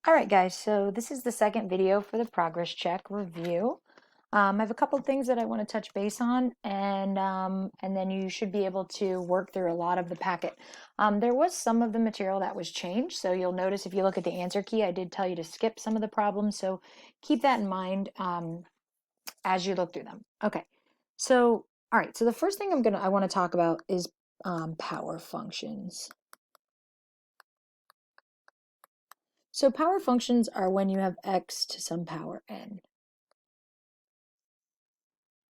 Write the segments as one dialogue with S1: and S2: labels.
S1: All right, guys, so this is the second video for the progress check review. I have a couple things that I want to touch base on, and then you should be able to work through a lot of the packet. There was some of the material that was changed, so you'll notice if you look at the answer key, I did tell you to skip some of the problems, so keep that in mind as you look through them. Okay, so all right, so the first thing I want to talk about is power functions. So power functions are when you have x to some power n.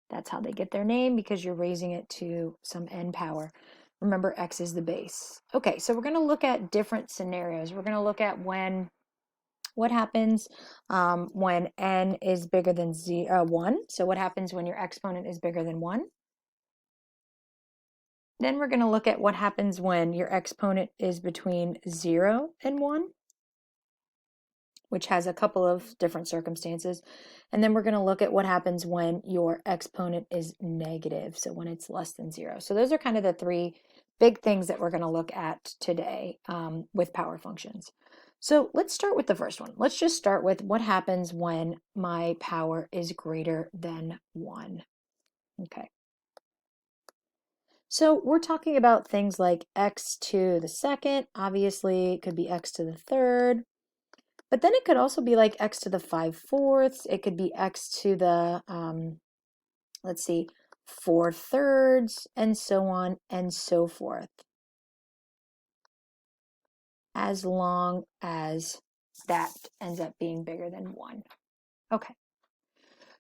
S1: That's how they get their name, because you're raising it to some n power. Remember, x is the base. Okay, so we're going to look at different scenarios. We're going to look at what happens when n is bigger than 1. So what happens when your exponent is bigger than 1? Then we're going to look at what happens when your exponent is between 0 and 1, which has a couple of different circumstances. And then we're going to look at what happens when your exponent is negative, so when it's less than 0. So those are kind of the three big things that we're going to look at today with power functions. So let's start with the first one. Let's just start with what happens when my power is greater than 1. Okay. So we're talking about things like x to the second. Obviously, it could be x to the third. But then it could also be like x to the 5/4. It could be x to the, let's see, 4/3, and so on and so forth, as long as that ends up being bigger than 1. Okay.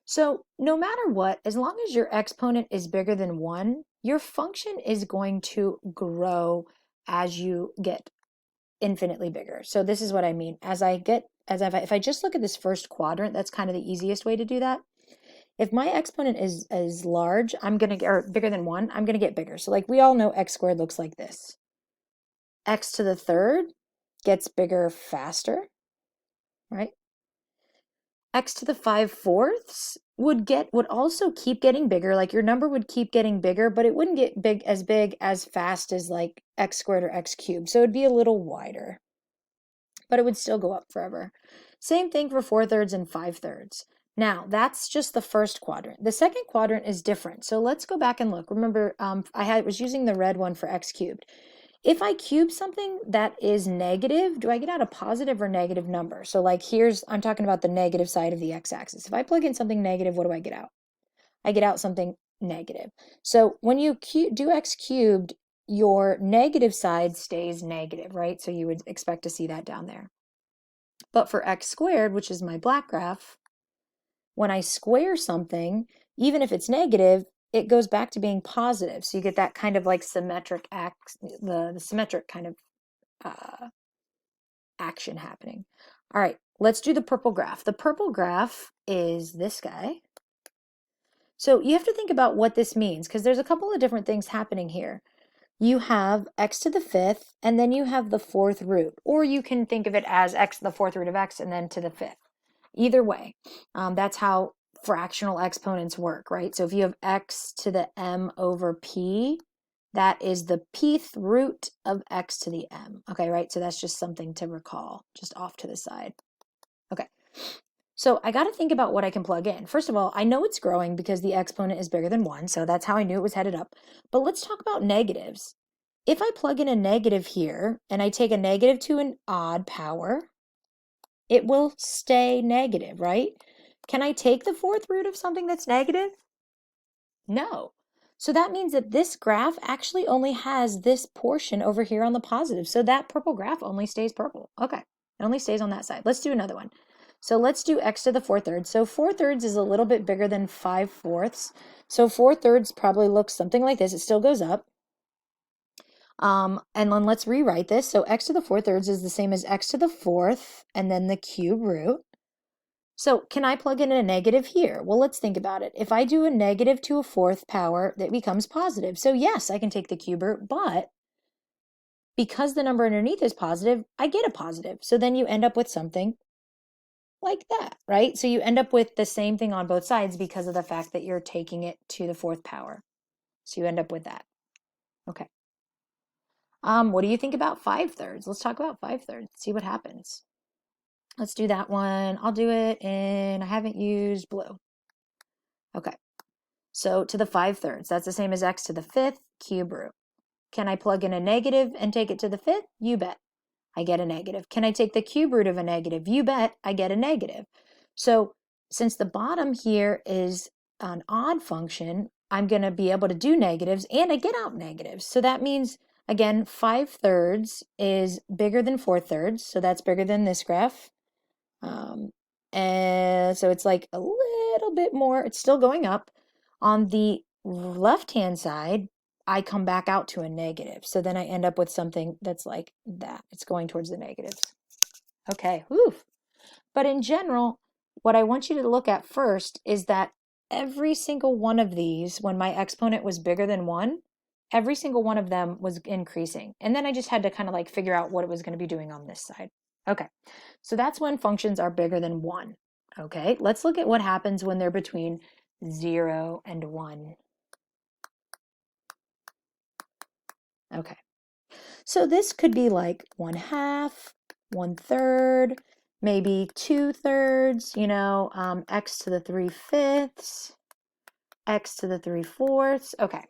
S1: So no matter what, as long as your exponent is bigger than 1, your function is going to grow as you get infinitely bigger. So this is what I mean. If I just look at this first quadrant, that's kind of the easiest way to do that. If my exponent is large, I'm going to get, or bigger than 1, I'm going to get bigger. So like we all know x squared looks like this. X to the third gets bigger faster, right? X to the 5/4 would also keep getting bigger. Like your number would keep getting bigger, but it wouldn't get big as fast as like x squared or x cubed. So it'd be a little wider, but it would still go up forever. Same thing for 4/3 and 5/3. Now, that's just the first quadrant. The second quadrant is different. So let's go back and look. Remember, I was using the red one for x cubed. If I cube something that is negative, do I get out a positive or negative number? So like I'm talking about the negative side of the x-axis. If I plug in something negative, what do I get out? I get out something negative. So when you do x cubed, your negative side stays negative, right? So you would expect to see that down there. But for x squared, which is my black graph, when I square something, even if it's negative, it goes back to being positive. So you get that kind of like symmetric the symmetric kind of action happening. All right, let's do the purple graph. The purple graph is this guy. So you have to think about what this means, because there's a couple of different things happening here. You have x to the 5th, and then you have the 4th root, or you can think of it as x to the 4th root of x and then to the 5th. Either way, that's how fractional exponents work, right? So if you have x to the m over p, that is the pth root of x to the m. Okay, right? So that's just something to recall, just off to the side. Okay, so I got to think about what I can plug in. First of all, I know it's growing because the exponent is bigger than 1, so that's how I knew it was headed up. But let's talk about negatives. If I plug in a negative here, and I take a negative to an odd power, it will stay negative, right? Can I take the 4th root of something that's negative? No. So that means that this graph actually only has this portion over here on the positive. So that purple graph only stays purple. Okay, it only stays on that side. Let's do another one. So let's do x to the 4/3. So 4/3 is a little bit bigger than 5/4. So 4/3 probably looks something like this. It still goes up. And then let's rewrite this. So x to the 4/3 is the same as x to the 4th, and then the cube root. So can I plug in a negative here? Well, let's think about it. If I do a negative to a 4th power, that becomes positive. So yes, I can take the cube root, but because the number underneath is positive, I get a positive. So then you end up with something like that, right? So you end up with the same thing on both sides because of the fact that you're taking it to the 4th power. So you end up with that. Okay. What do you think about 5/3? Let's talk about 5/3. See what happens. Let's do that one. I'll do it and I haven't used blue. Okay, so to the 5/3, that's the same as x to the 5th cube root. Can I plug in a negative and take it to the 5th? You bet. I get a negative. Can I take the cube root of a negative? You bet, I get a negative. So since the bottom here is an odd function, I'm going to be able to do negatives and I get out negatives. So that means, again, 5/3 is bigger than 4/3. So that's bigger than this graph. And so it's like a little bit more, it's still going up. On the left-hand side, I come back out to a negative. So then I end up with something that's like that. It's going towards the negatives. Okay, whew. But in general, what I want you to look at first is that every single one of these, when my exponent was bigger than 1, every single one of them was increasing. And then I just had to kind of like figure out what it was going to be doing on this side. Okay, so that's when functions are bigger than 1. Okay, let's look at what happens when they're between 0 and 1. Okay, so this could be like 1/2, 1/3, maybe 2/3, x to the 3/5, x to the 3/4. Okay,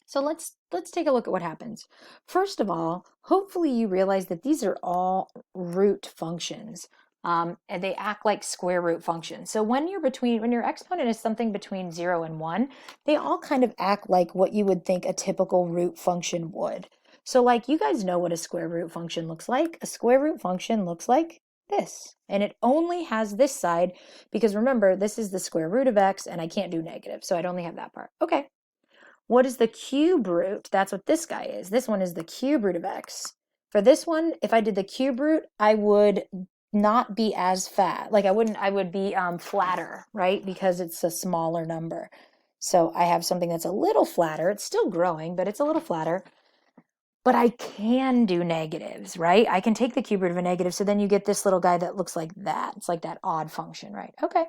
S1: so let's take a look at what happens. First of all, hopefully you realize that these are all root functions. And they act like square root functions. So when your exponent is something between 0 and 1, they all kind of act like what you would think a typical root function would. So like you guys know what a square root function looks like. A square root function looks like this. And it only has this side because remember, this is the square root of x and I can't do negative. So I'd only have that part. Okay. What is the cube root? That's what this guy is. This one is the cube root of x. For this one, if I did the cube root, I would not be as fat. Like I would be flatter, right? Because it's a smaller number. So I have something that's a little flatter. It's still growing, but it's a little flatter. But I can do negatives, right? I can take the cube root of a negative. So then you get this little guy that looks like that. It's like that odd function, right? Okay.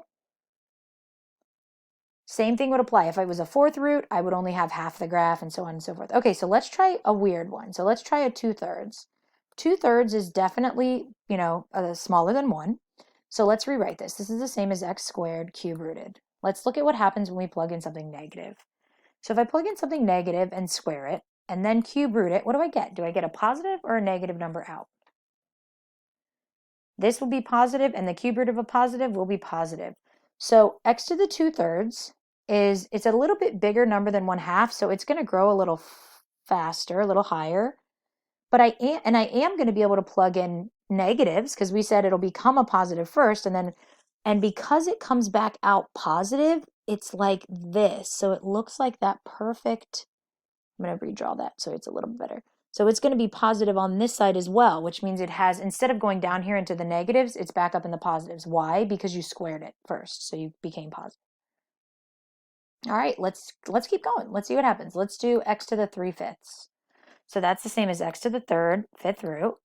S1: Same thing would apply. If I was a 4th root, I would only have half the graph and so on and so forth. Okay, so let's try a weird one. So let's try a 2/3. 2/3 is definitely, smaller than 1. So let's rewrite this. This is the same as x squared cube rooted. Let's look at what happens when we plug in something negative. So if I plug in something negative and square it, and then cube root it, what do I get? Do I get a positive or a negative number out? This will be positive, and the cube root of a positive will be positive. So x to the 2/3 it's a little bit bigger number than 1/2, so it's going to grow a little faster, a little higher. But I am going to be able to plug in negatives because we said it'll become a positive first, and because it comes back out positive, it's like this. So it looks like that perfect. I'm going to redraw that so it's a little bit better. So it's going to be positive on this side as well, which means it has, instead of going down here into the negatives, it's back up in the positives. Why? Because you squared it first, so you became positive. All right, let's keep going. Let's see what happens. Let's do x to the 3/5. So that's the same as x to the 3rd, 5th root.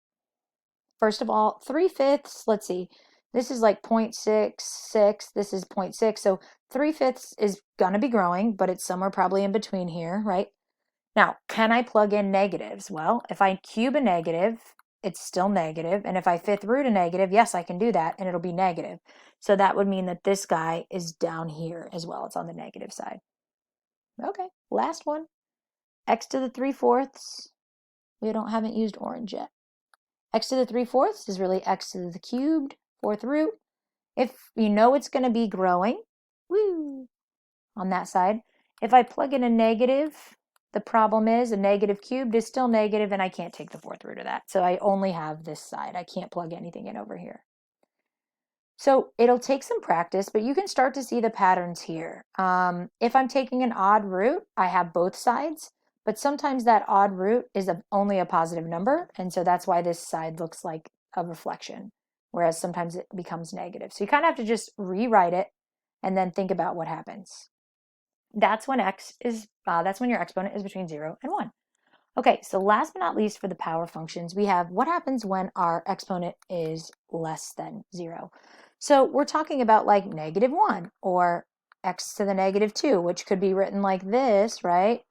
S1: First of all, 3/5, let's see. This is like 0.66, this is 0.6. So 3/5 is going to be growing, but it's somewhere probably in between here, right? Now, can I plug in negatives? Well, if I cube a negative, it's still negative. And if I 5th root a negative, yes, I can do that, and it'll be negative. So that would mean that this guy is down here as well. It's on the negative side. Okay, last one. X to the 3/4. We haven't used orange yet. X to the 3/4 is really x to the cubed, 4th root. If you know it's going to be growing, woo, on that side. If I plug in a negative, the problem is a negative cubed is still negative, and I can't take the 4th root of that. So I only have this side. I can't plug anything in over here. So it'll take some practice, but you can start to see the patterns here. If I'm taking an odd root, I have both sides, but sometimes that odd root is only a positive number, and so that's why this side looks like a reflection, whereas sometimes it becomes negative. So you kind of have to just rewrite it and then think about what happens. That's when that's when your exponent is between 0 and 1. Okay, so last but not least for the power functions, we have what happens when our exponent is less than 0. So we're talking about like -1 or x to the -2, which could be written like this, right?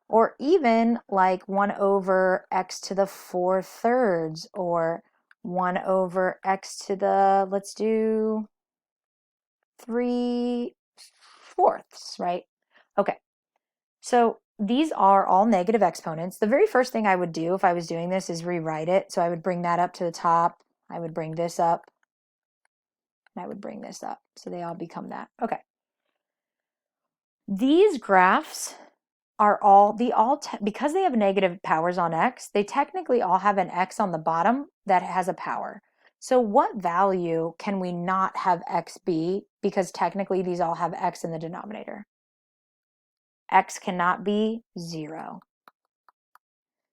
S1: Or even like 1 over x to the 4/3 or 1 over x to the, let's do 3/4, right? Okay, so these are all negative exponents. The very first thing I would do if I was doing this is rewrite it. So I would bring that up to the top. I would bring this up. And I would bring this up. So they all become that. Okay. These graphs are all, because they have negative powers on x, they technically all have an x on the bottom that has a power. So what value can we not have x be? Because technically these all have x in the denominator. X cannot be 0.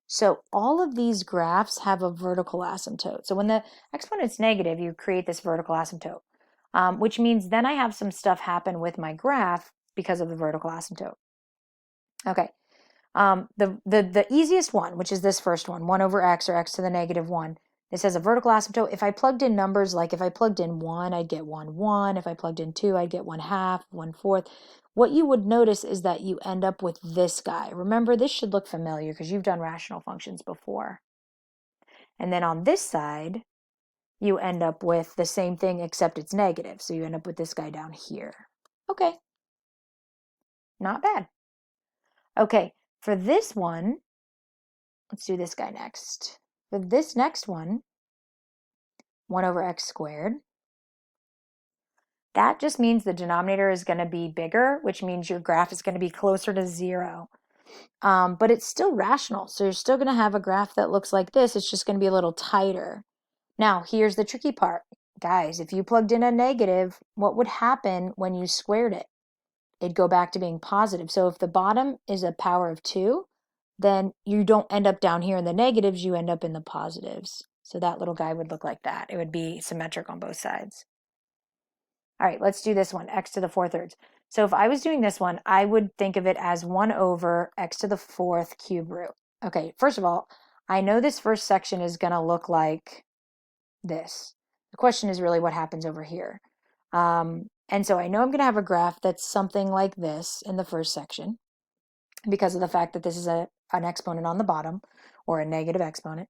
S1: So all of these graphs have a vertical asymptote. So when the exponent's negative, you create this vertical asymptote, which means then I have some stuff happen with my graph because of the vertical asymptote. Okay. The easiest one, which is this first one, 1 over x or x to the negative 1, this has a vertical asymptote. If I plugged in numbers, like if I plugged in 1, I'd get 1, 1. If I plugged in 2, I'd get 1/2, 1/4. What you would notice is that you end up with this guy. Remember, this should look familiar because you've done rational functions before. And then on this side, you end up with the same thing except it's negative. So you end up with this guy down here. Okay, not bad. Okay, for this one, let's do this guy next. For this next one, 1 over x squared, that just means the denominator is going to be bigger, which means your graph is going to be closer to 0. But it's still rational, so you're still going to have a graph that looks like this. It's just going to be a little tighter. Now, here's the tricky part. Guys, if you plugged in a negative, what would happen when you squared it? It'd go back to being positive. So if the bottom is a power of 2, then you don't end up down here in the negatives, you end up in the positives. So that little guy would look like that. It would be symmetric on both sides. All right, let's do this one, x to the 4/3. So if I was doing this one, I would think of it as 1 over x to the 4th cube root. Okay, first of all, I know this first section is going to look like this. The question is really what happens over here. And so I know I'm going to have a graph that's something like this in the first section because of the fact that this is an exponent on the bottom or a negative exponent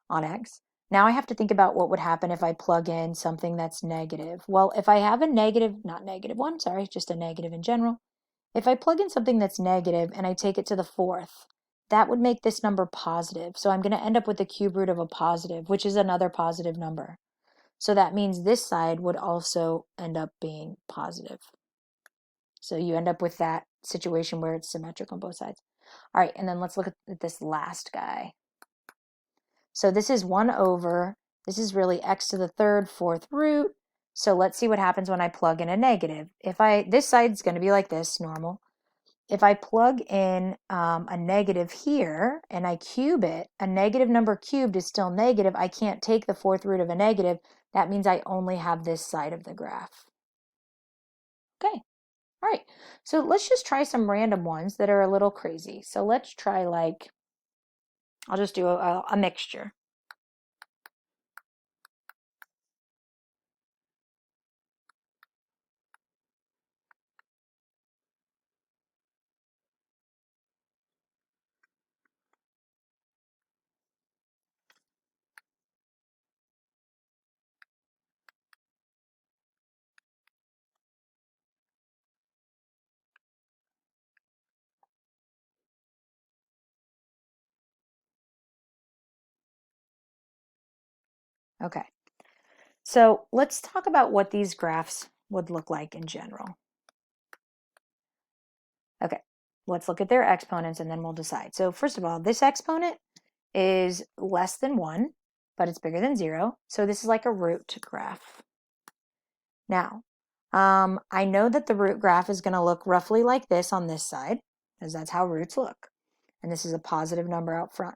S1: on x. Now I have to think about what would happen if I plug in something that's negative. Well, if I have a negative, not negative one, sorry, just a negative in general. If I plug in something that's negative and I take it to the 4th, that would make this number positive. So I'm going to end up with the cube root of a positive, which is another positive number. So that means this side would also end up being positive. So you end up with that situation where it's symmetric on both sides. All right, and then let's look at this last guy. So this is 1 over, this is really x to the 3rd 4th root. So let's see what happens when I plug in a negative. This side's going to be like this, normal. If I plug in a negative here and I cube it, a negative number cubed is still negative. I can't take the 4th root of a negative. That means I only have this side of the graph. Okay, all right. So let's just try some random ones that are a little crazy. So let's try I'll just do a mixture. Okay. So let's talk about what these graphs would look like in general. Okay, let's look at their exponents and then we'll decide. So first of all, this exponent is less than 1, but it's bigger than 0. So this is like a root graph. Now, I know that the root graph is going to look roughly like this on this side, because that's how roots look. And this is a positive number out front.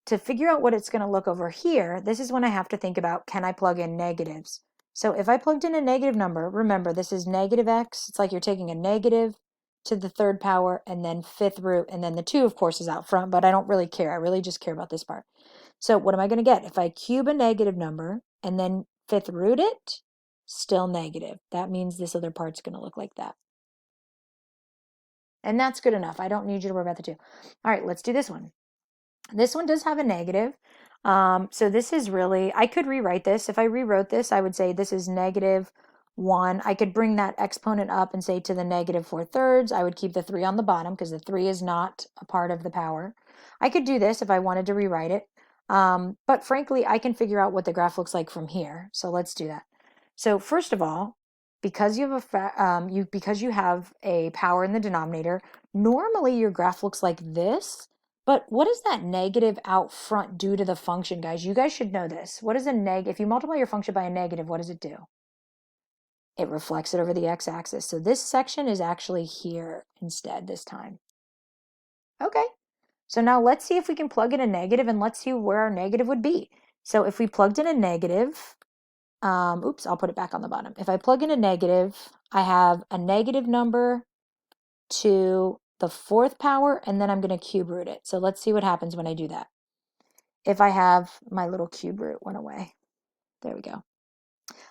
S1: To figure out what it's going to look over here, this is when I have to think about, can I plug in negatives? So if I plugged in a negative number, remember this is negative x. It's like you're taking a negative to the 3rd power and then 5th root, and then the 2, of course, is out front, but I don't really care. I really just care about this part. So what am I going to get? If I cube a negative number and then 5th root it, still negative. That means this other part's going to look like that. And that's good enough. I don't need you to worry about the 2. All right, let's do this one. This one does have a negative. So this is really, I could rewrite this. If I rewrote this, I would say this is -1. I could bring that exponent up and say to the -4/3. I would keep the 3 on the bottom because the 3 is not a part of the power. I could do this if I wanted to rewrite it. But frankly, I can figure out what the graph looks like from here. So let's do that. So first of all, because you have because you have a power in the denominator, normally your graph looks like this. But what does that negative out front do to the function, guys? You guys should know this. What is a if you multiply your function by a negative, what does it do? It reflects it over the x-axis. So this section is actually here instead this time. Okay, so now let's see if we can plug in a negative and let's see where our negative would be. So if we plugged in a negative, oops, I'll put it back on the bottom. If I plug in a negative, I have a negative number to the 4th power, and then I'm going to cube root it. So let's see what happens when I do that. If I have my little cube root went away. There we go.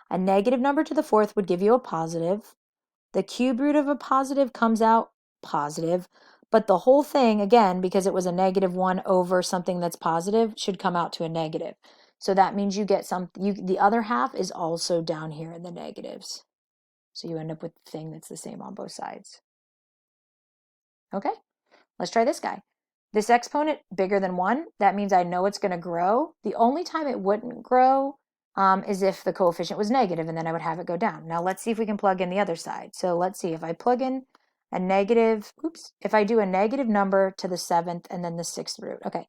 S1: A negative number to the 4th would give you a positive. The cube root of a positive comes out positive, but the whole thing, again, because it was a -1 over something that's positive, should come out to a negative. So that means you get the other half is also down here in the negatives. So you end up with the thing that's the same on both sides. Okay, let's try this guy. This exponent bigger than 1, that means I know it's going to grow. The only time it wouldn't grow is if the coefficient was negative, and then I would have it go down. Now let's see if we can plug in the other side. So let's see if I plug in a negative, if I do a negative number to the 7th and then the 6th root. Okay,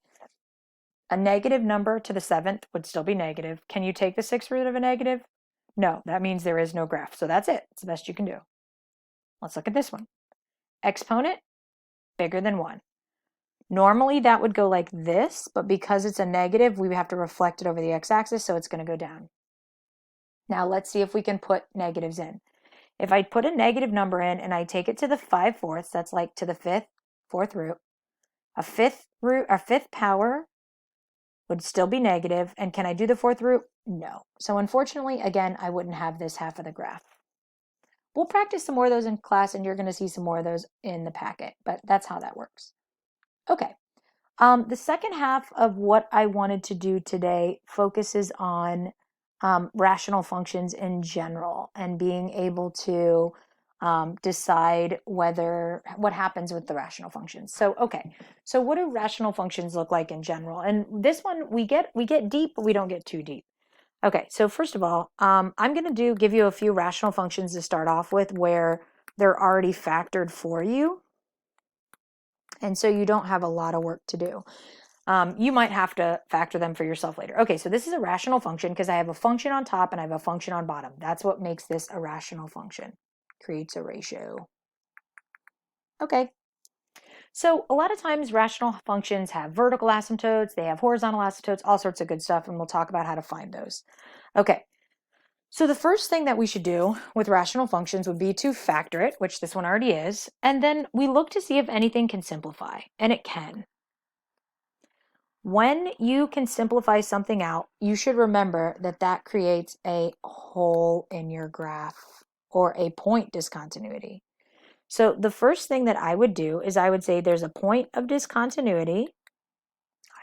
S1: a negative number to the 7th would still be negative. Can you take the 6th root of a negative? No, that means there is no graph. So that's it. It's the best you can do. Let's look at this one. Exponent bigger than 1. Normally that would go like this, but because it's a negative, we have to reflect it over the x-axis, so it's going to go down. Now let's see if we can put negatives in. If I put a negative number in and I take it to the 5/4, that's like to the 4th root, a 5th power would still be negative, and can I do the 4th root? No. So unfortunately, again, I wouldn't have this half of the graph. We'll practice some more of those in class, and you're going to see some more of those in the packet, but that's how that works. Okay. The second half of what I wanted to do today focuses on rational functions in general and being able to decide what happens with the rational functions. So, okay, so what do rational functions look like in general? And this one, we get deep, but we don't get too deep. Okay, so first of all, I'm going to give you a few rational functions to start off with where they're already factored for you. And so you don't have a lot of work to do. You might have to factor them for yourself later. Okay, so this is a rational function because I have a function on top and I have a function on bottom. That's what makes this a rational function. Creates a ratio. Okay. So a lot of times rational functions have vertical asymptotes, they have horizontal asymptotes, all sorts of good stuff, and we'll talk about how to find those. Okay. So the first thing that we should do with rational functions would be to factor it, which this one already is, and then we look to see if anything can simplify, and it can. When you can simplify something out, you should remember that that creates a hole in your graph or a point discontinuity. So the first thing that I would do is I would say there's a point of discontinuity.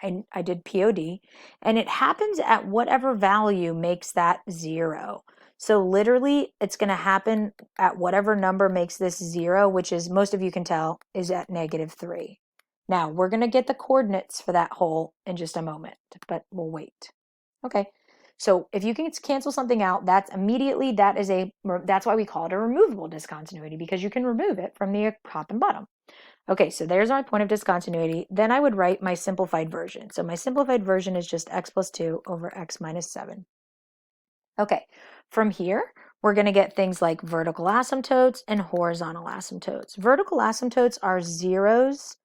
S1: I did POD, and it happens at whatever value makes that 0. So literally, it's going to happen at whatever number makes this 0, which is, most of you can tell, is at -3. Now, we're going to get the coordinates for that hole in just a moment, but we'll wait. Okay, so if you can cancel something out, that's why we call it a removable discontinuity, because you can remove it from the top and bottom. Okay, so there's our point of discontinuity. Then I would write my simplified version. So my simplified version is just x plus 2 over x minus 7. Okay, from here, we're going to get things like vertical asymptotes and horizontal asymptotes. Vertical asymptotes are zeros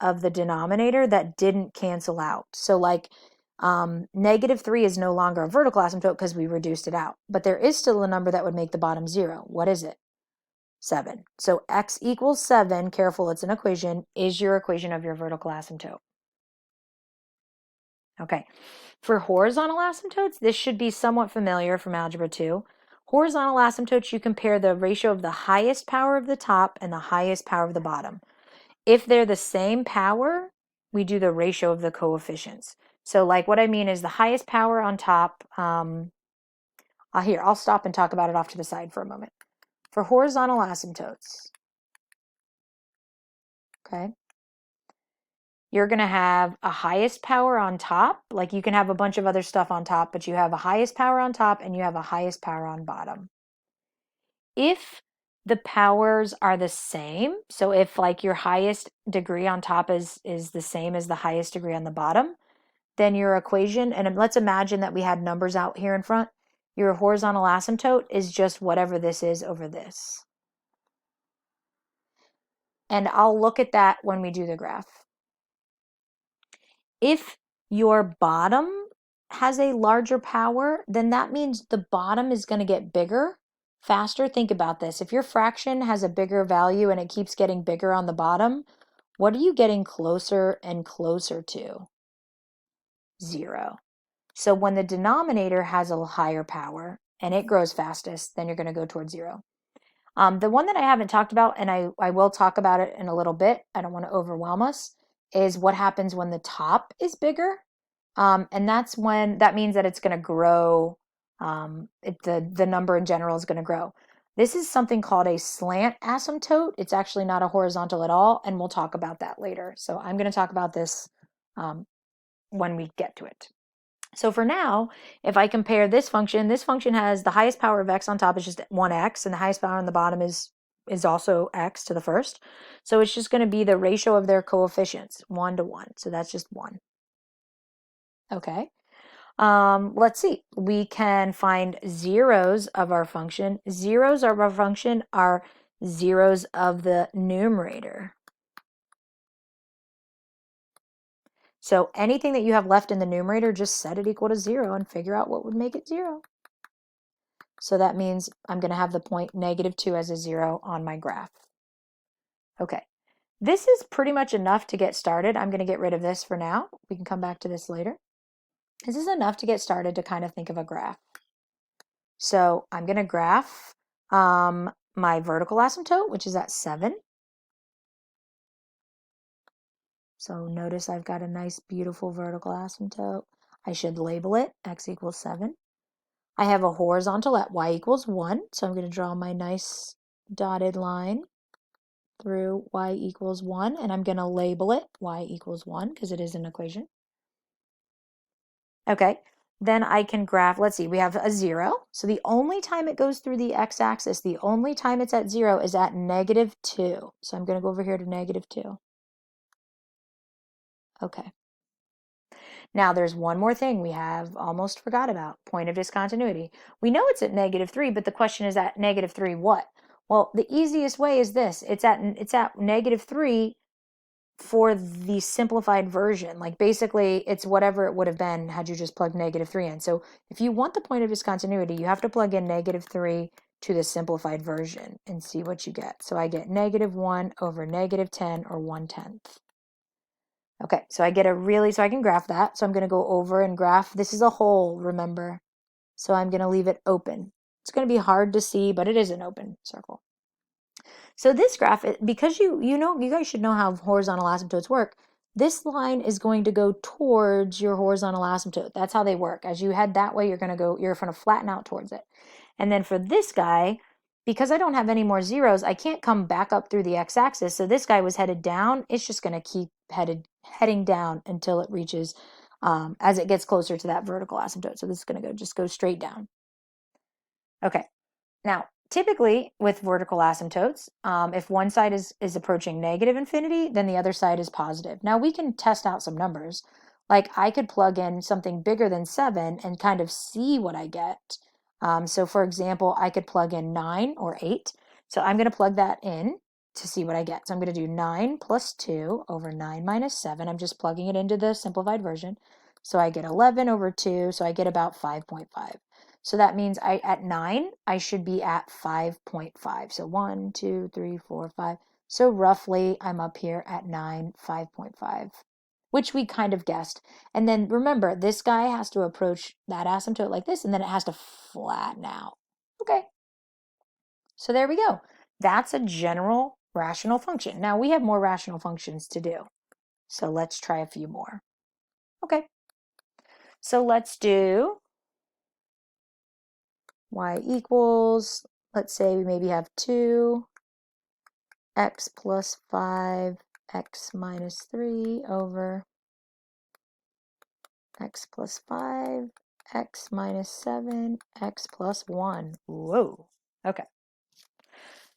S1: of the denominator that didn't cancel out. So like -3 is no longer a vertical asymptote because we reduced it out. But there is still a number that would make the bottom 0. What is it? 7. So x equals 7, careful, it's an equation, is your equation of your vertical asymptote. Okay, for horizontal asymptotes, this should be somewhat familiar from Algebra 2. Horizontal asymptotes, you compare the ratio of the highest power of the top and the highest power of the bottom. If they're the same power, we do the ratio of the coefficients. So like what I mean is the highest power on top, here, I'll stop and talk about it off to the side for a moment. For horizontal asymptotes, okay, you're going to have a highest power on top. Like you can have a bunch of other stuff on top, but you have a highest power on top and you have a highest power on bottom. If the powers are the same, so if like your highest degree on top is the same as the highest degree on the bottom, then your equation, and let's imagine that we had numbers out here in front, your horizontal asymptote is just whatever this is over this. And I'll look at that when we do the graph. If your bottom has a larger power, then that means the bottom is going to get bigger faster. Think about this. If your fraction has a bigger value and it keeps getting bigger on the bottom, what are you getting closer and closer to? 0. So when the denominator has a higher power and it grows fastest, then you're going to go towards 0. The one that I haven't talked about, and I will talk about it in a little bit, I don't want to overwhelm us, is what happens when the top is bigger. And that means that it's going to grow, the number in general is going to grow. This is something called a slant asymptote. It's actually not a horizontal at all, and we'll talk about that later. So I'm going to talk about this when we get to it. So for now, if I compare this function has the highest power of x on top is just 1x, and the highest power on the bottom is also x to the first. So it's just going to be the ratio of their coefficients, 1 to 1. So that's just 1. Okay. Let's see. We can find zeros of our function. Zeros of our function are zeros of the numerator. So anything that you have left in the numerator, just set it equal to 0 and figure out what would make it 0. So that means I'm going to have the point -2 as a 0 on my graph. Okay, this is pretty much enough to get started. I'm going to get rid of this for now. We can come back to this later. This is enough to get started to kind of think of a graph. So I'm going to graph my vertical asymptote, which is at 7. So notice I've got a nice, beautiful vertical asymptote. I should label it x equals 7. I have a horizontal at y equals 1, so I'm going to draw my nice dotted line through y equals 1, and I'm going to label it y equals 1 because it is an equation. Okay, then I can graph, let's see, we have a 0. So the only time it goes through the x-axis, the only time it's at 0 is at -2. So I'm going to go over here to -2. Okay. Now there's one more thing we have almost forgot about, point of discontinuity. We know it's at -3, but the question is at -3 what? Well, the easiest way is this. It's at -3 for the simplified version. Like basically it's whatever it would have been had you just plugged -3 in. So if you want the point of discontinuity, you have to plug in -3 to the simplified version and see what you get. So I get -1 over -10 or 1/10. Okay, so I get so I can graph that. So I'm going to go over and graph. This is a hole, remember. So I'm going to leave it open. It's going to be hard to see, but it is an open circle. So this graph, because you guys should know how horizontal asymptotes work. This line is going to go towards your horizontal asymptote. That's how they work. As you head that way, you're going to flatten out towards it. And then for this guy, because I don't have any more zeros, I can't come back up through the x-axis. So this guy was headed down. It's just going to keep heading down until it reaches, as it gets closer to that vertical asymptote. So this is going to just go straight down. Okay. Now, typically with vertical asymptotes, if one side is approaching -infinity, then the other side is positive. Now we can test out some numbers. Like I could plug in something bigger than 7 and kind of see what I get. So for example, I could plug in 9 or 8. So I'm going to plug that in to see what I get. So I'm going to do 9 plus 2 over 9 minus 7. I'm just plugging it into the simplified version. So I get 11 over 2, so I get about 5.5. So that means at 9, I should be at 5.5. So 1, 2, 3, 4, 5. So roughly I'm up here at 9, 5.5, which we kind of guessed. And then remember, this guy has to approach that asymptote like this, and then it has to flatten out. Okay. So there we go. That's a general rational function. Now we have more rational functions to do. So let's try a few more. Okay. So let's do y equals, let's say we maybe have 2, x plus 5, x minus 3 over x plus 5, x minus 7, x plus 1. Whoa. Okay.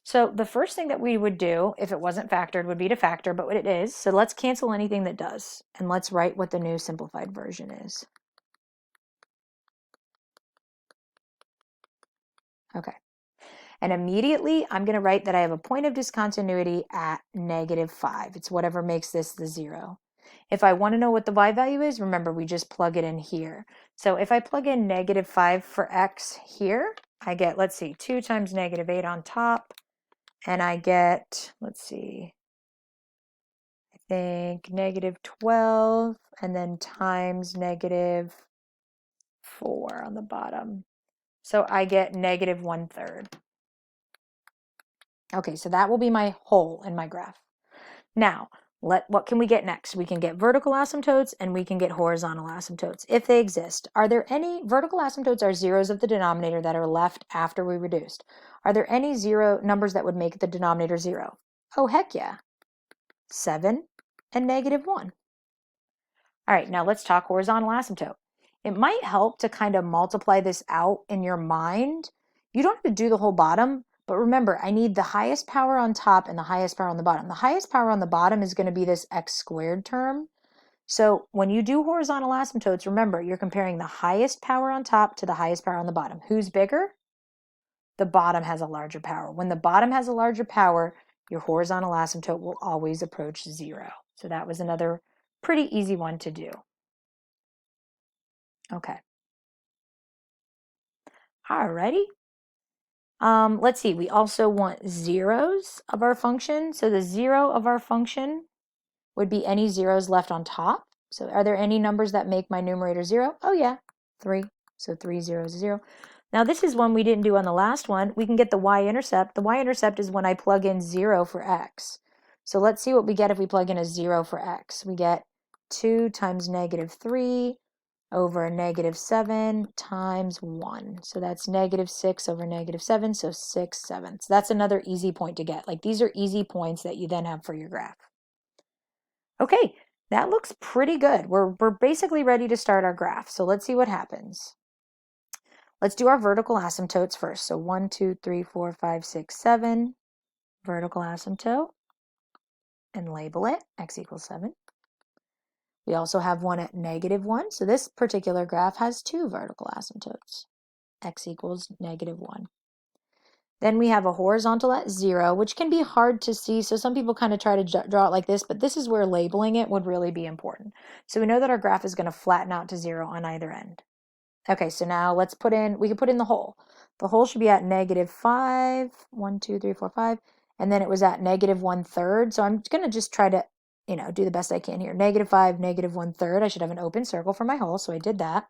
S1: So the first thing that we would do if it wasn't factored would be to factor, but what it is, so let's cancel anything that does, and let's write what the new simplified version is. Okay. And immediately I'm going to write that I have a point of discontinuity at -5. It's whatever makes this the 0. If I want to know what the y value is, remember we just plug it in here. So if I plug in -5 for x here, I get, let's see, 2 times -8 on top, and I get, let's see, I think -12, and then times -4 on the bottom. So I get -1/3. Okay, so that will be my hole in my graph. Now, what can we get next? We can get vertical asymptotes and we can get horizontal asymptotes if they exist. Are there any vertical asymptotes are zeros of the denominator that are left after we reduced? Are there any zero numbers that would make the denominator 0? Oh, heck yeah. 7 and -1. All right, now let's talk horizontal asymptote. It might help to kind of multiply this out in your mind. You don't have to do the whole bottom, but remember, I need the highest power on top and the highest power on the bottom. The highest power on the bottom is going to be this x squared term. So when you do horizontal asymptotes, remember, you're comparing the highest power on top to the highest power on the bottom. Who's bigger? The bottom has a larger power. When the bottom has a larger power, your horizontal asymptote will always approach 0. So that was another pretty easy one to do. Okay. Alrighty. Let's see, we also want zeros of our function. So the 0 of our function would be any zeros left on top. So are there any numbers that make my numerator 0? Oh yeah, 3. So 3 zeros is 0. Now this is one we didn't do on the last one. We can get the y-intercept. The y-intercept is when I plug in 0 for x. So let's see what we get if we plug in a 0 for x. We get 2 times -3 over -7 times 1. So that's -6 over -7, so 6/7. That's another easy point to get. Like these are easy points that you then have for your graph. Okay, that looks pretty good. We're basically ready to start our graph. So let's see what happens. Let's do our vertical asymptotes first. So 1, 2, 3, 4, 5, 6, 7. Vertical asymptote. And label it x equals 7. We also have one at -1. So this particular graph has 2 vertical asymptotes. X equals -1. Then we have a horizontal at 0, which can be hard to see. So some people kind of try to draw it like this, but this is where labeling it would really be important. So we know that our graph is going to flatten out to 0 on either end. Okay, so now let's we can put in the hole. The hole should be at -5, 1, 2, 3, 4, 5, and then it was at -1/3. So I'm going to just try to, do the best I can here. -5, -1/3. I should have an open circle for my hole, so I did that.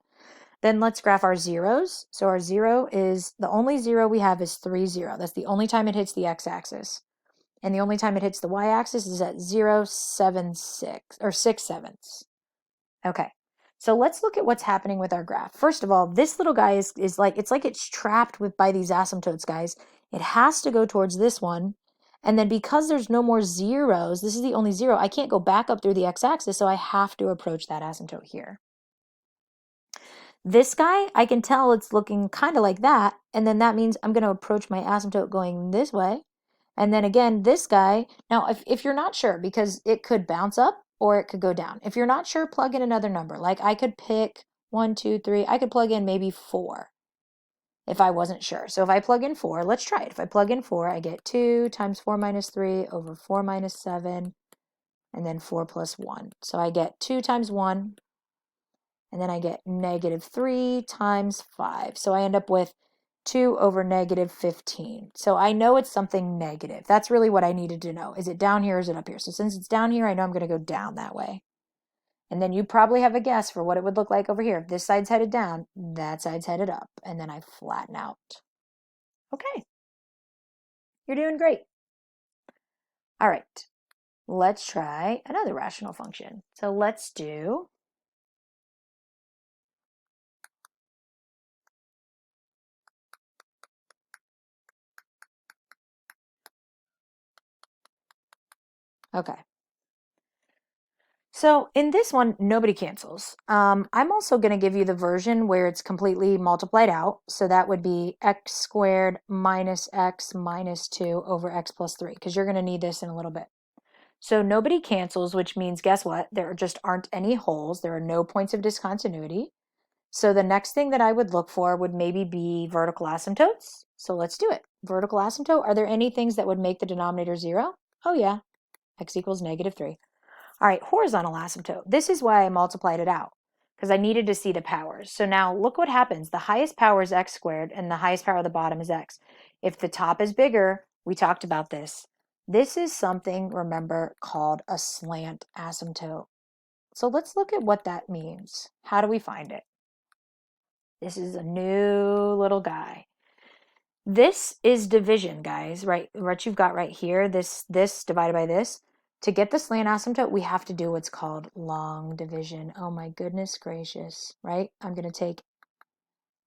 S1: Then let's graph our zeros. So our 0 is, the only 0 we have is 3, 0. That's the only time it hits the x-axis. And the only time it hits the y-axis is at 0, 7, 6, or 6/7. Okay, so let's look at what's happening with our graph. First of all, this little guy is like, it's trapped by these asymptotes, guys. It has to go towards this one. And then because there's no more zeros, this is the only 0, I can't go back up through the x-axis, so I have to approach that asymptote here. This guy, I can tell it's looking kind of like that, and then that means I'm going to approach my asymptote going this way. And then again, this guy, now if you're not sure, because it could bounce up or it could go down. If you're not sure, plug in another number. Like I could pick 1, 2, 3, I could plug in maybe 4 if I wasn't sure. So if I plug in 4, let's try it. If I plug in 4, I get 2 times 4 minus 3 over 4 minus 7, and then 4 plus 1. So I get 2 times 1, and then I get -3 times 5. So I end up with 2 over -15. So I know it's something negative. That's really what I needed to know. Is it down here or is it up here? So since it's down here, I know I'm going to go down that way. And then you probably have a guess for what it would look like over here. If this side's headed down, that side's headed up. And then I flatten out. Okay. You're doing great. All right. Let's try another rational function. So let's do Okay. So in this one, nobody cancels. I'm also going to give you the version where it's completely multiplied out. So that would be x squared minus x minus 2 over x plus 3, because you're going to need this in a little bit. So nobody cancels, which means, guess what? There just aren't any holes. There are no points of discontinuity. So the next thing that I would look for would maybe be vertical asymptotes. So let's do it. Vertical asymptote, are there any things that would make the denominator 0? Oh yeah, x equals -3. All right, horizontal asymptote. This is why I multiplied it out, because I needed to see the powers. So now look what happens. The highest power is x squared, and the highest power of the bottom is x. If the top is bigger, we talked about this. This is something, remember, called a slant asymptote. So let's look at what that means. How do we find it? This is a new little guy. This is division, guys, right? What you've got right here, this divided by this. To get the slant asymptote, we have to do what's called long division. Oh my goodness gracious, right? I'm going to take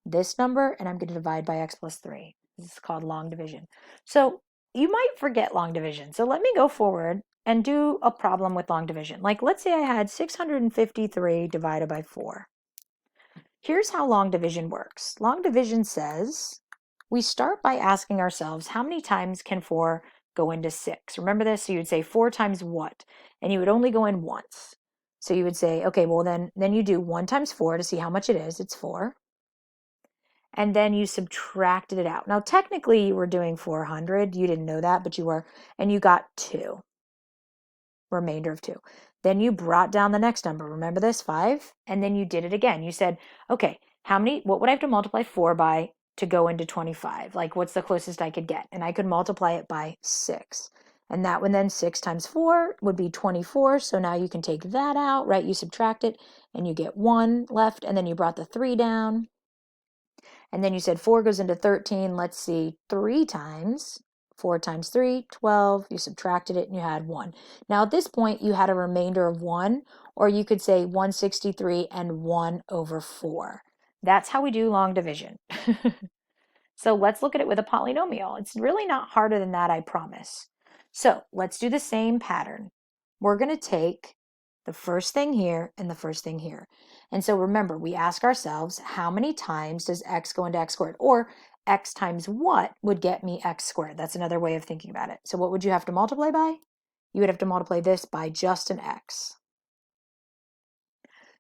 S1: this number and I'm going to divide by x plus 3. This is called long division. So you might forget long division. So let me go forward and do a problem with long division. Like let's say I had 653 divided by 4. Here's how long division works. Long division says we start by asking ourselves, how many times can 4 go into 6? Remember this? So you would say 4 times what? And you would only go in once. So you would say, okay, well then you do 1 times 4 to see how much it is. It's 4. And then you subtracted it out. Now technically you were doing 400. You didn't know that, but you were. And you got 2. Remainder of 2. Then you brought down the next number. Remember this? 5. And then you did it again. You said, okay, what would I have to multiply 4 by to go into 25? Like, what's the closest I could get? And I could multiply it by 6. And that one then 6 times 4 would be 24. So now you can take that out, right? You subtract it and you get 1 left. And then you brought the 3 down. And then you said 4 goes into 13. Let's see, 3 times. 4 times 3, 12. You subtracted it and you had 1. Now at this point, you had a remainder of 1, or you could say 163 and 1 over 4. That's how we do long division. So let's look at it with a polynomial. It's really not harder than that, I promise. So let's do the same pattern. We're going to take the first thing here and the first thing here. And so remember, we ask ourselves, how many times does x go into x squared? Or x times what would get me x squared? That's another way of thinking about it. So what would you have to multiply by? You would have to multiply this by just an x.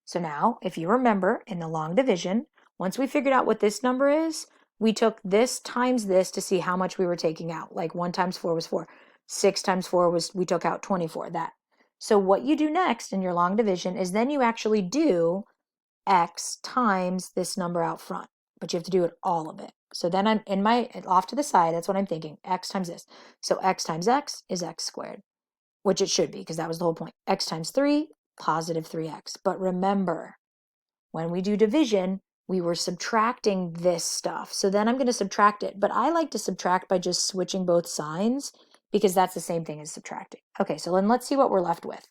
S1: So now, if you remember, in the long division, once we figured out what this number is, we took this times this to see how much we were taking out. Like 1 times 4 was 4. 6 times 4 was, we took out 24, that. So what you do next in your long division is then you actually do x times this number out front, but you have to do it all of it. So then I'm in my, off to the side, that's what I'm thinking, x times this. So x times x is x squared, which it should be because that was the whole point. X times 3, positive 3x. But remember, when we do division, we were subtracting this stuff. So then I'm going to subtract it, but I like to subtract by just switching both signs because that's the same thing as subtracting. Okay, so then let's see what we're left with.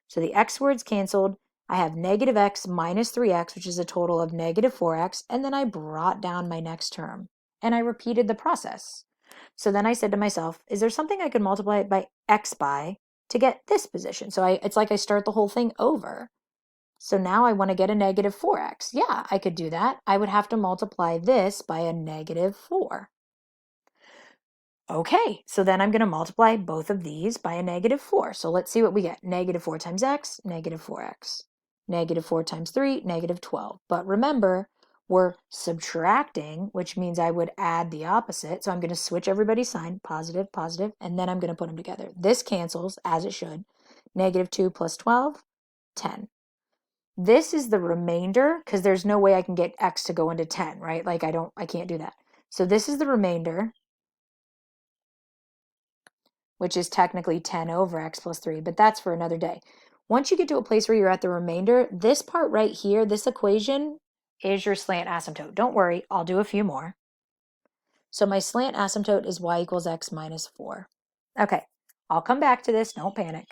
S1: So the x words canceled. I have negative x minus 3x, which is a total of negative 4x, and then I brought down my next term, and I repeated the process. So then I said to myself, is there something I could multiply it by x by to get this position? So it's like I start the whole thing over. So now I want to get a negative 4x. Yeah, I could do that. I would have to multiply this by a negative 4. Okay, so then I'm going to multiply both of these by a negative 4. So let's see what we get. Negative 4 times x, negative 4x. Negative 4 times 3, negative 12. But remember, we're subtracting, which means I would add the opposite. So I'm going to switch everybody's sign, positive, positive, and then I'm going to put them together. This cancels, as it should. Negative 2 plus 12, 10. This is the remainder, because there's no way I can get x to go into 10, right? Like I can't do that. So this is the remainder, which is technically 10 over x plus 3, but that's for another day. Once you get to a place where you're at the remainder, this part right here, this equation, is your slant asymptote. Don't worry, I'll do a few more. So my slant asymptote is y equals x minus 4. Okay, I'll come back to this, don't panic.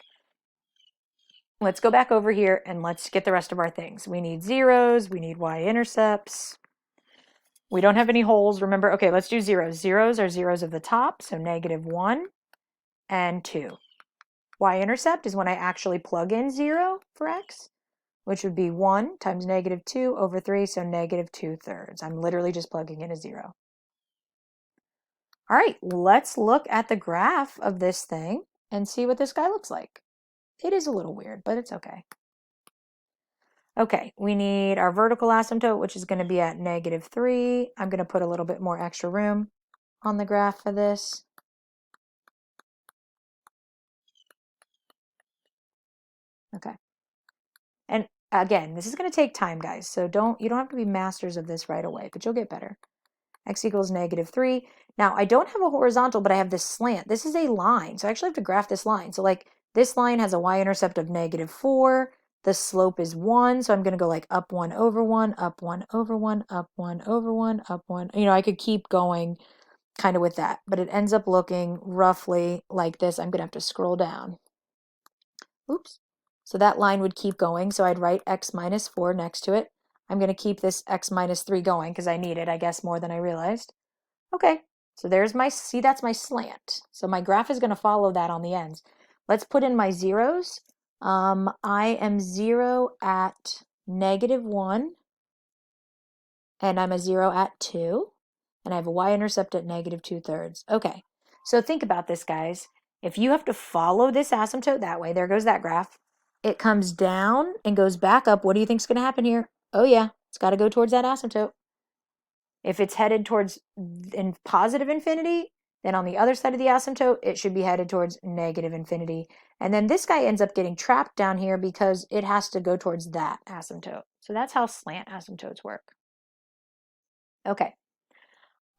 S1: Let's go back over here and let's get the rest of our things. We need zeros, we need y-intercepts. We don't have any holes, remember? Okay, let's do zeros. Zeros are zeros of the top, so negative 1 and 2. Y-intercept is when I actually plug in 0 for x, which would be 1 times negative 2 over 3, so negative 2/3. I'm literally just plugging in a 0. All right, let's look at the graph of this thing and see what this guy looks like. It is a little weird, but it's okay. Okay, we need our vertical asymptote, which is going to be at negative 3. I'm going to put a little bit more extra room on the graph for this. Okay. And again, this is going to take time, guys, so you don't have to be masters of this right away, but you'll get better. X equals negative 3. Now, I don't have a horizontal, but I have this slant. This is a line, so I actually have to graph this line. So like this line has a y-intercept of negative 4. The slope is 1, so I'm going to go like up 1 over 1, up 1 over 1, up 1 over 1, up 1. You know, I could keep going kind of with that, but it ends up looking roughly like this. I'm going to have to scroll down. Oops. So that line would keep going, so I'd write x minus 4 next to it. I'm going to keep this x minus 3 going because I need it, I guess, more than I realized. Okay, so there's my, see, that's my slant. So my graph is going to follow that on the ends. Let's put in my zeros. I am 0 at negative 1, and I'm a 0 at 2, and I have a y-intercept at negative 2/3. Okay, so think about this, guys. If you have to follow this asymptote that way, there goes that graph. It comes down and goes back up. What do you think is going to happen here? Oh yeah, it's got to go towards that asymptote. If it's headed towards in positive infinity, then on the other side of the asymptote, it should be headed towards negative infinity. And then this guy ends up getting trapped down here because it has to go towards that asymptote. So that's how slant asymptotes work. Okay.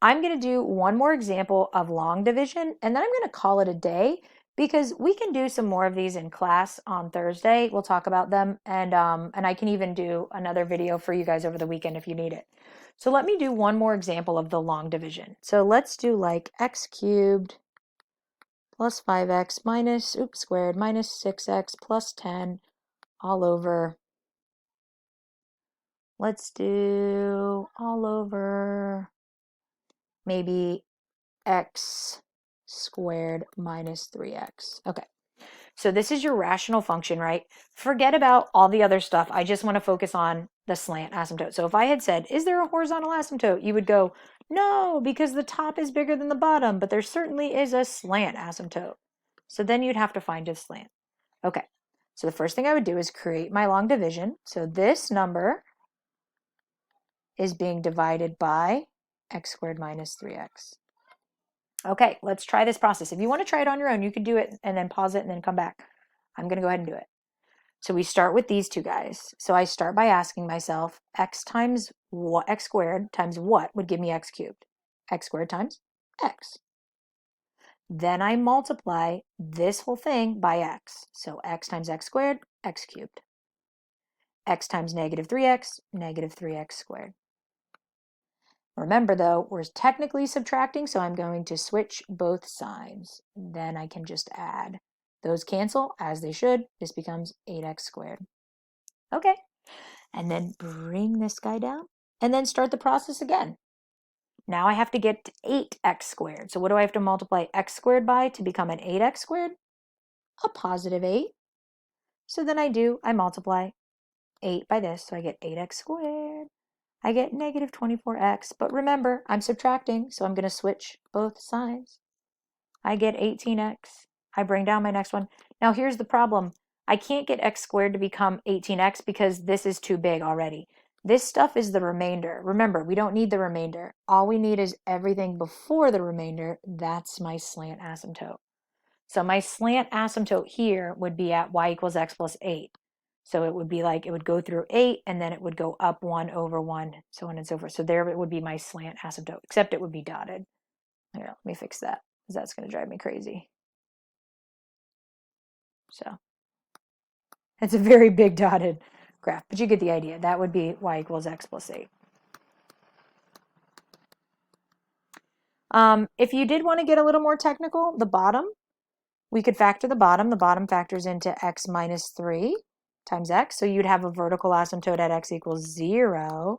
S1: I'm going to do one more example of long division, and then I'm going to call it a day because we can do some more of these in class on Thursday. We'll talk about them, and I can even do another video for you guys over the weekend if you need it. So let me do one more example of the long division. So let's do like x cubed plus 5x minus, squared minus 6x plus 10 all over. Let's do all over maybe x squared minus 3x. Okay, so this is your rational function, right? Forget about all the other stuff. I just want to focus on the slant asymptote. So if I had said, is there a horizontal asymptote? You would go, no, because the top is bigger than the bottom, but there certainly is a slant asymptote. So then you'd have to find a slant. Okay, so the first thing I would do is create my long division. So this number is being divided by x squared minus 3x. Okay, let's try this process. If you want to try it on your own, you can do it and then pause it and then come back. I'm going to go ahead and do it. So we start with these two guys. So I start by asking myself, x times what, x squared times what would give me x cubed? X squared times x. Then I multiply this whole thing by x. So x times x squared, x cubed. X times negative 3x, negative 3x squared. Remember though, we're technically subtracting, so I'm going to switch both sides. Then I can just add. Those cancel as they should. This becomes 8x squared. Okay, and then bring this guy down and then start the process again. Now I have to get to 8x squared. So what do I have to multiply x squared by to become an 8x squared? A positive 8. So then I multiply 8 by this, so I get 8x squared. I get negative 24x, but remember, I'm subtracting, so I'm going to switch both sides. I get 18x. I bring down my next one. Now here's the problem. I can't get x squared to become 18x because this is too big already. This stuff is the remainder. Remember, we don't need the remainder. All we need is everything before the remainder. That's my slant asymptote. So my slant asymptote here would be at y equals x plus 8. So it would be like, it would go through 8, and then it would go up 1 over 1, so on and so forth. So there it would be my slant asymptote, except it would be dotted. Here, let me fix that, because that's going to drive me crazy. So it's a very big dotted graph, but you get the idea. That would be y equals x plus 8. If you did want to get a little more technical, the bottom, we could factor the bottom. The bottom factors into x minus 3 times x. So you'd have a vertical asymptote at x equals 0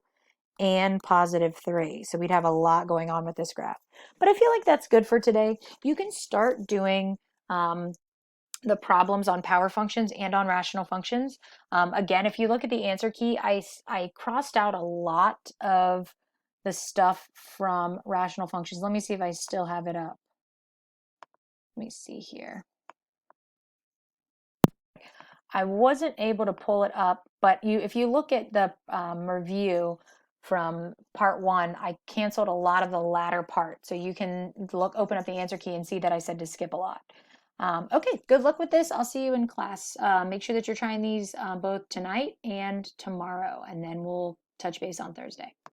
S1: and positive 3. So we'd have a lot going on with this graph. But I feel like that's good for today. You can start doing the problems on power functions and on rational functions. Again, if you look at the answer key, I crossed out a lot of the stuff from rational functions. Let me see if I still have it up. Let me see here. I wasn't able to pull it up, but if you look at the review from part 1, I canceled a lot of the latter part. So you can open up the answer key and see that I said to skip a lot. Okay, good luck with this. I'll see you in class. Make sure that you're trying these both tonight and tomorrow, and then we'll touch base on Thursday.